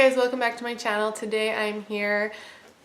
guys, welcome back to my channel. Today I'm here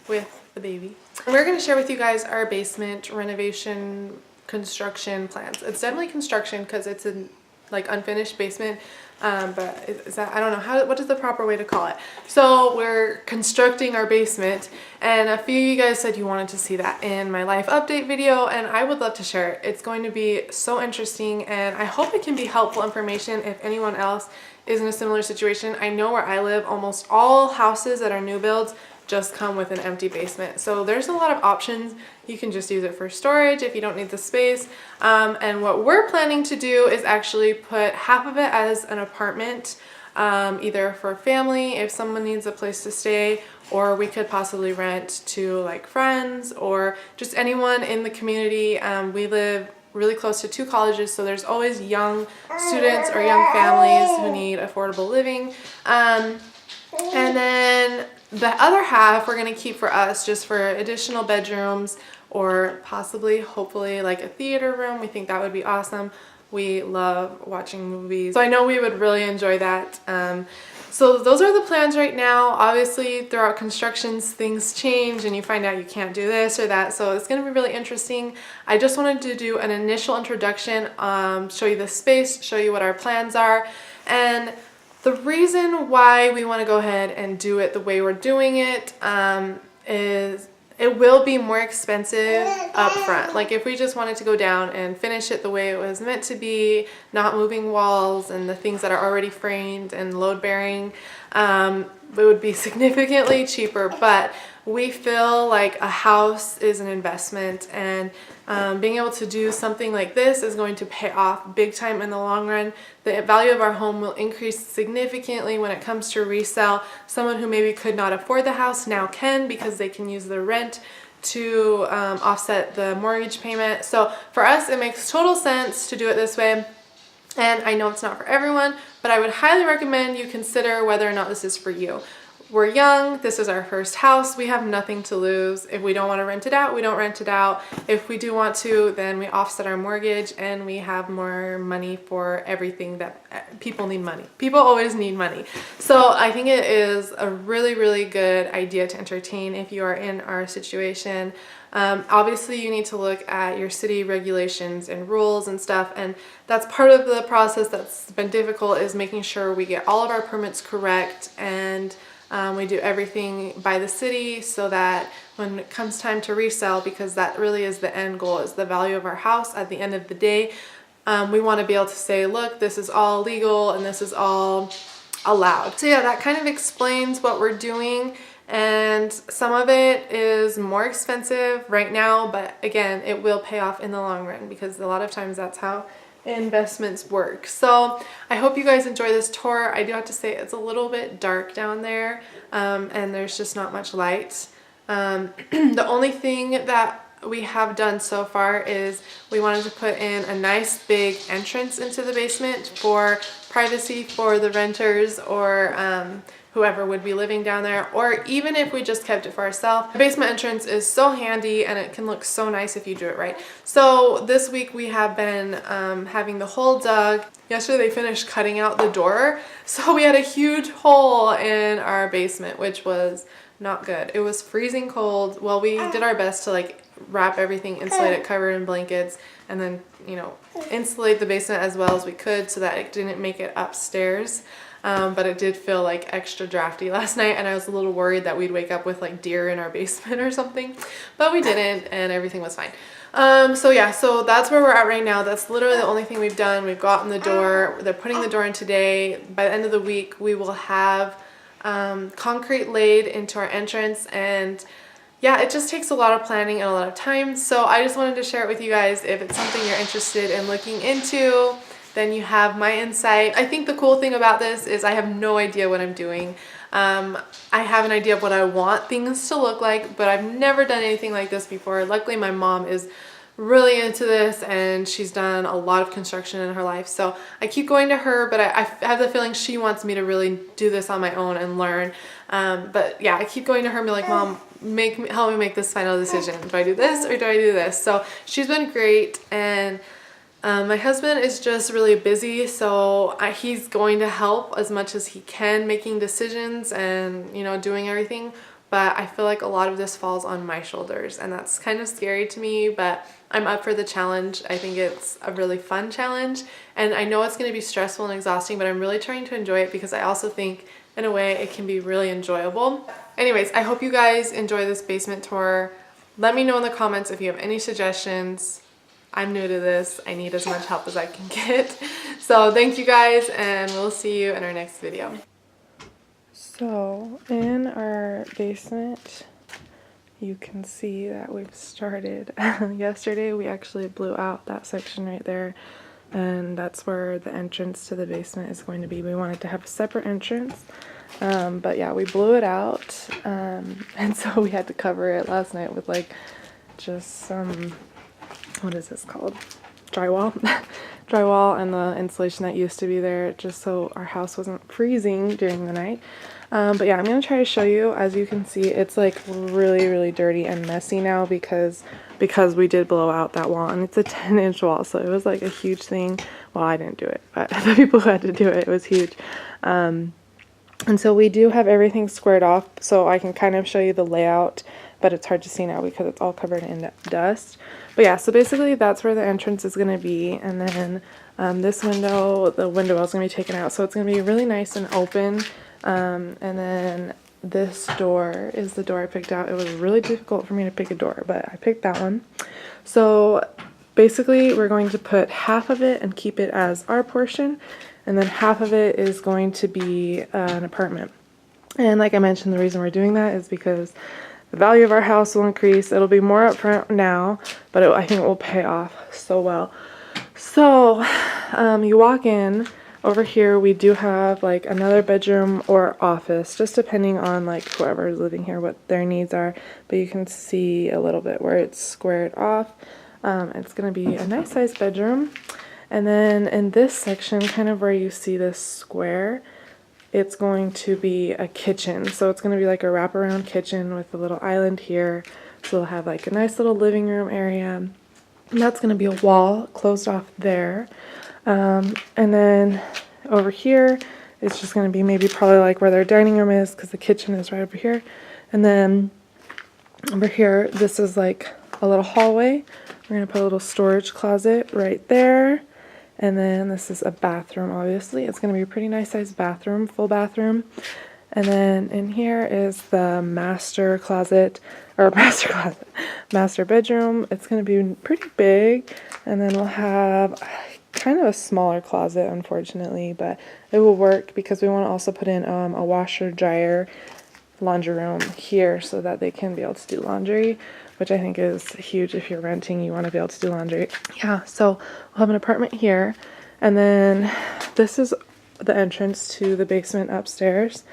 with the baby. We're going to share with you guys our basement renovation construction plans. It's definitely construction because it's a unfinished basement, but is that, I don't know, what is the proper way to call it? So we're constructing our basement, and a few of you guys said you wanted to see that in my life update video, and I would love to share it. It's going to be so interesting, and I hope it can be helpful information if anyone else is in a similar situation. I know where I live, almost all houses that are new builds just come with an empty basement. So there's a lot of options. You can just use it for storage if you don't need the space. And what we're planning to do is actually put half of it as an apartment, either for family, if someone needs a place to stay, or we could possibly rent to like friends or just anyone in the community. We live really close to 2 colleges, so there's always young students or young families who need affordable living. And then the other half we're going to keep for us, just for additional bedrooms or possibly, hopefully, like a theater room. We think that would be awesome. We love watching movies, so I know we would really enjoy that. So those are the plans right now. Obviously, throughout constructions, things change and you find out you can't do this or that. So it's going to be really interesting. I just wanted to do an initial introduction, show you the space, show you what our plans are. And the reason why we want to go ahead and do it the way we're doing it is it will be more expensive up front. Like if we just wanted to go down and finish it the way it was meant to be, not moving walls and the things that are already framed and load bearing, it would be significantly cheaper. But we feel like a house is an investment, and being able to do something like this is going to pay off big time in the long run. The value of our home will increase significantly when it comes to resale. Someone who maybe could not afford the house now can, because they can use the rent to offset the mortgage payment. So for us, it makes total sense to do it this way. And I know it's not for everyone, but I would highly recommend you consider whether or not this is for you. We're young, this is our first house, we have nothing to lose. If we don't want to rent it out, we don't rent it out. If we do want to, then we offset our mortgage and we have more money for everything that people need money. People always need money. So I think it is a really, really good idea to entertain if you are in our situation. Obviously, you need to look at your city regulations and rules and stuff, and that's part of the process that's been difficult, is making sure we get all of our permits correct, and we do everything by the city so that when it comes time to resell, because that really is the end goal, is the value of our house at the end of the day. We want to be able to say, look, this is all legal and this is all allowed. So yeah, that kind of explains what we're doing. And some of it is more expensive right now, but again, it will pay off in the long run, because a lot of times that's how investments work. So I hope you guys enjoy this tour. I do have to say it's a little bit dark down there, and there's just not much light. The only thing that we have done so far is we wanted to put in a nice big entrance into the basement for privacy for the renters or whoever would be living down there, or even if we just kept it for ourselves. The basement entrance is so handy and it can look so nice if you do it right. So this week we have been having the hole dug. Yesterday they finished cutting out the door, so we had a huge hole in our basement, which was not good. It was freezing cold. Well, we did our best to like wrap everything, insulate it, cover it in blankets, and then, you know, insulate the basement as well as we could so that it didn't make it upstairs. But it did feel like extra drafty last night, and I was a little worried that we'd wake up with like deer in our basement or something, but we didn't, and everything was fine. So yeah, so that's where we're at right now. That's literally the only thing we've done. We've gotten the door. They're putting the door in today. By the end of the week, we will have concrete laid into our entrance, and yeah, it just takes a lot of planning and a lot of time. So I just wanted to share it with you guys. If it's something you're interested in looking into, then you have my insight. I think the cool thing about this is I have no idea what I'm doing. I have an idea of what I want things to look like, but I've never done anything like this before. Luckily, my mom is really into this and she's done a lot of construction in her life. So I keep going to her, but I have the feeling she wants me to really do this on my own and learn. But yeah, I keep going to her and be like, Mom, help me make this final decision. Do I do this or do I do this? So she's been great, and My husband is just really busy, so he's going to help as much as he can making decisions and, you know, doing everything. But I feel like a lot of this falls on my shoulders, and that's kind of scary to me, but I'm up for the challenge. I think it's a really fun challenge, and I know it's going to be stressful and exhausting, but I'm really trying to enjoy it because I also think in a way it can be really enjoyable. Anyways, I hope you guys enjoy this basement tour. Let me know in the comments if you have any suggestions. I'm new to this. I need as much help as I can get. So thank you guys, and we'll see you in our next video. So in our basement, you can see that we've started. Yesterday we actually blew out that section right there, and that's where the entrance to the basement is going to be. We wanted to have a separate entrance, but yeah, we blew it out, and so we had to cover it last night with like just some, what is this called? Drywall. Drywall and the insulation that used to be there, just so our house wasn't freezing during the night. But yeah, I'm going to try to show you. As you can see, it's like really dirty and messy now because we did blow out that wall, and it's a 10-inch wall, so it was like a huge thing. Well, I didn't do it, but the people who had to do it, it was huge. And so we do have everything squared off, so I can kind of show you the layout, but it's hard to see now because it's all covered in dust. But yeah, so basically that's where the entrance is going to be, and then this window, the window well is going to be taken out, so it's going to be really nice and open. And then this door is the door I picked out. It was really difficult for me to pick a door, but I picked that one. So basically we're going to put half of it and keep it as our portion, and then half of it is going to be an apartment. And like I mentioned, the reason we're doing that is because the value of our house will increase. It'll be more upfront now, but I think it will pay off so well. So you walk in. Over here we do have like another bedroom or office, just depending on like whoever is living here, what their needs are. But you can see a little bit where it's squared off. It's going to be a nice sized bedroom. And then in this section, kind of where you see this square, it's going to be a kitchen. So it's going to be like a wraparound kitchen with a little island here. So we'll have like a nice little living room area. And that's going to be a wall closed off there. And then over here, it's just going to be maybe probably like where their dining room is, because the kitchen is right over here. And then over here, this is like a little hallway. We're going to put a little storage closet right there. And then this is a bathroom, obviously. It's going to be a pretty nice sized bathroom, full bathroom. And then in here is the master closet, or master bedroom. It's going to be pretty big. And then we'll have kind of a smaller closet, unfortunately, but it will work because we want to also put in a washer, dryer, laundry room here so that they can be able to do laundry, which I think is huge. If you're renting, you want to be able to do laundry. Yeah, so we'll have an apartment here, and then this is the entrance to the basement upstairs,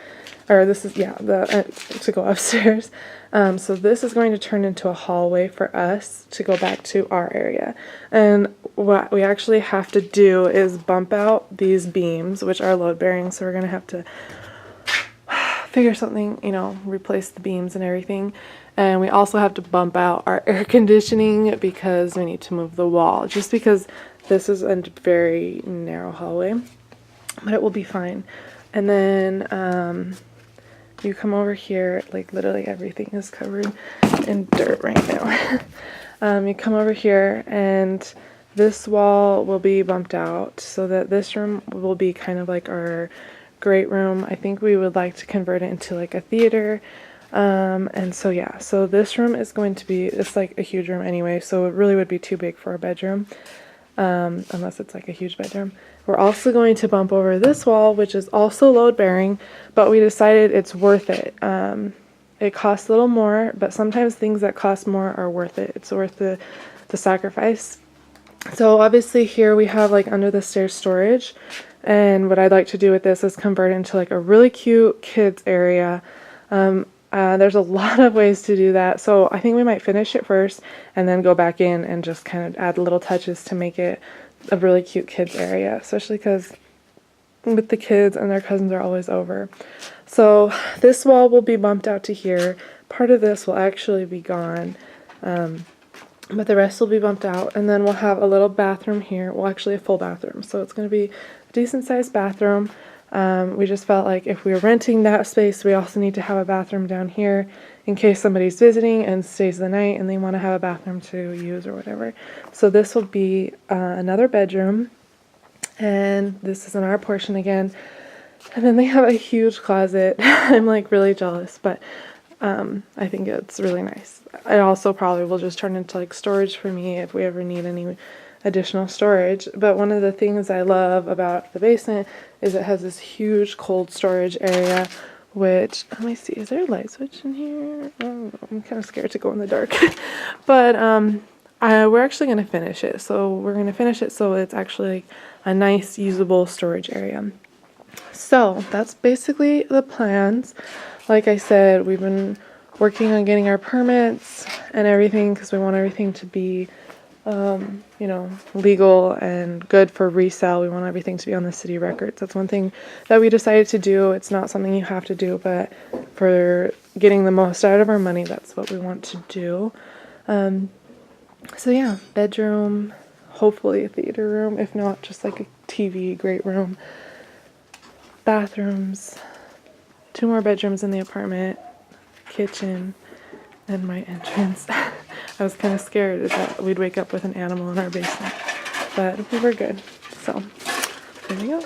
or this is, yeah, to go upstairs. So this is going to turn into a hallway for us to go back to our area. And what we actually have to do is bump out these beams, which are load bearing. So we're going to have to figure something, you know, replace the beams and everything. And we also have to bump out our air conditioning because we need to move the wall, just because this is a very narrow hallway, but it will be fine. And then you come over here, like literally everything is covered in dirt right now. You come over here, and this wall will be bumped out so that this room will be kind of like our great room. I think we would like to convert it into like a theater. And so yeah, so this room is going to be, it's like a huge room anyway, so it really would be too big for a bedroom, unless it's like a huge bedroom. We're also going to bump over this wall, which is also load bearing, but we decided it's worth it. It costs a little more, but sometimes things that cost more are worth it. It's worth the sacrifice. So obviously here we have like under the stairs storage, and what I'd like to do with this is convert it into like a really cute kids area. There's a lot of ways to do that, so I think we might finish it first and then go back in and just kind of add little touches to make it a really cute kids area, especially because with the kids and their cousins are always over. So this wall will be bumped out to here. Part of this will actually be gone, but the rest will be bumped out. And then we'll have a little bathroom here, well actually a full bathroom, so it's going to be a decent sized bathroom. We just felt like if we were renting that space, we also need to have a bathroom down here in case somebody's visiting and stays the night and they want to have a bathroom to use or whatever. So this will be another bedroom, and this is in our portion again. And then they have a huge closet. I'm like really jealous, but I think it's really nice. It also probably will just turn into like storage for me if we ever need any additional storage. But one of the things I love about the basement is it has this huge cold storage area, which, let me see, is there a light switch in here? Oh, I'm kind of scared to go in the dark. But we're actually going to finish it. So we're going to finish it so it's actually like a nice usable storage area. So that's basically the plans. Like I said, we've been working on getting our permits and everything because we want everything to be you know, legal and good for resale. We want everything to be on the city records. That's one thing that we decided to do. It's not something you have to do, but for getting the most out of our money, that's what we want to do. So yeah, bedroom, hopefully a theater room, if not just like a TV, great room. Bathrooms, 2 more bedrooms in the apartment, kitchen, and my entrance. I was kind of scared that we'd wake up with an animal in our basement, but we were good. So there we go.